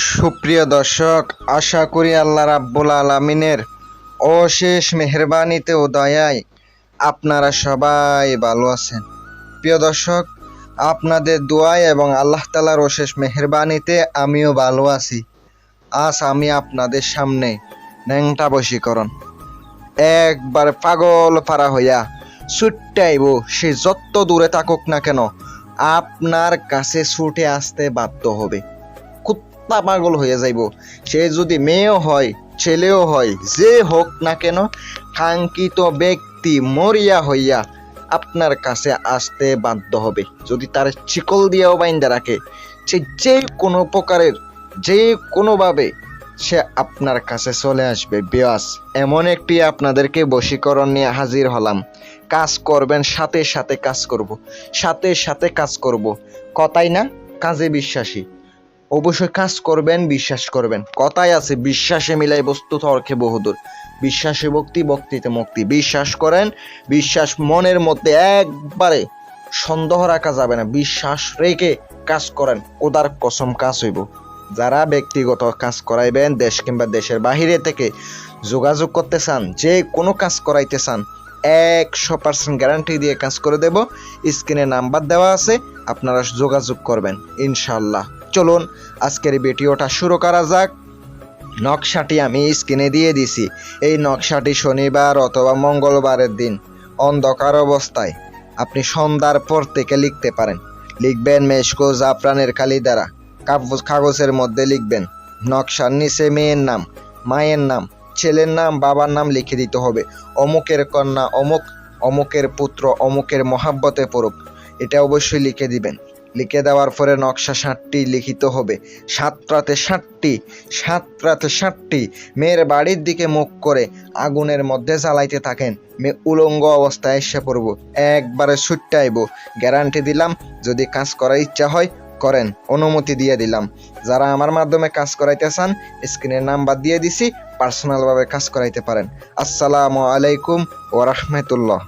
সুপ্রিয় দর্শক, আশা করি আল্লাহ রাব্বুল আলামিনের অশেষ মেহেরবানিতে ও দয়ায় আপনারা সবাই ভালো আছেন। প্রিয় দর্শক, আপনাদের দোয়ায় এবং আল্লাহ তাআলার অশেষ মেহেরবানিতে আমিও ভালো আছি। আজ আমি আপনাদের সামনে ন্যাংটা বশীকরণ একবার পাগল পারা হইয়া ছুট্টাইব, সে যত দূরে থাকুক না কেন আপনার কাছে ছুটে আসতে বাধ্য হবে। কুত্তা পাগল হয়ে যাইব, সে যদি মেয়েও হয় ছেলেও হয়, যে হোক না কেন কাঙ্ক্ষিত ব্যক্তি মরিয়া হইয়া আপনার কাছে আসতে বাধ্য হবে। যদি তার চিকল দিয়েও বাইন্দা রাখে, সে যে কোনো প্রকারের যে কোনোভাবে সে আপনার কাছে চলে আসবে। বিয়াস, এমন একটি আপনাদেরকে বশীকরণ নিয়ে হাজির হলাম। কাজ করবেন, সাথে সাথে কাজ করব, সাথে সাথে কাজ করব। কথাই না, কাজে বিশ্বাসী। অবশ্যই কাজ করবেন, বিশ্বাস করবেন। কথাই আছে, বিশ্বাসে মিলাই বস্তু তর্কে বহুদূর। বিশ্বাসে ভক্তি, ভক্তিতে মুক্তি। বিশ্বাস করেন, বিশ্বাস মনের মধ্যে একবারে সন্দেহ রাখা যাবে না। বিশ্বাস রেখে কাজ করেন, ওদার কসম কাজ হইব। যারা ব্যক্তিগত কাজ করাইবেন, দেশ কিংবা দেশের বাহিরে থেকে যোগাযোগ করতে চান, যে কোনো কাজ করাইতে চান, 100% গ্যারান্টি দিয়ে কাজ করে দেব। স্ক্রিনে নাম্বার দেওয়া আছে, আপনারা যোগাযোগ করবেন ইনশাল্লাহ। চলুন আজকের ভিডিওটা শুরু করা যাক। নকশাটি আমি স্ক্রিনে দিয়ে দিছি। এই নকশাটি শনিবার অথবা মঙ্গলবারের দিন অন্ধকার অবস্থায় আপনি সন্ধ্যার পর থেকে লিখতে পারেন। লিখবেন মেশকো জাফরানের কালি দ্বারা। কাগজের মধ্যে লিখবেন নকশার নিচে মেয়ের নাম, মায়ের নাম, ছেলের নাম, বাবার নাম লিখে দিতে হবে। অমুকের কন্যা অমুক, অমুকের পুত্র অমুকের মহাব্বতে পড়ুক, এটা অবশ্যই লিখে দিবেন। লিখে দেওয়ার পরে নকশা 7টি লিখিত হবে। 7 রাতে 7টি মেয়ের বাড়ির দিকে মুখ করে আগুনের মধ্যে জ্বালাইতে থাকেন। মেয়ে উলঙ্গ অবস্থায় এসে পড়ব, একবারে ছুট্টাইব। গ্যারান্টি দিলাম, যদি কাজ করার ইচ্ছা হয় করেন, অনুমতি দিয়ে দিলাম। যারা আমার মাধ্যমে কাজ করাইতে চান, স্ক্রিনের নাম্বার দিয়ে দিছি, পার্সোনালভাবে কাজ করাইতে পারেন। আসসালামু আলাইকুম ওয়া রাহমাতুল্লাহ।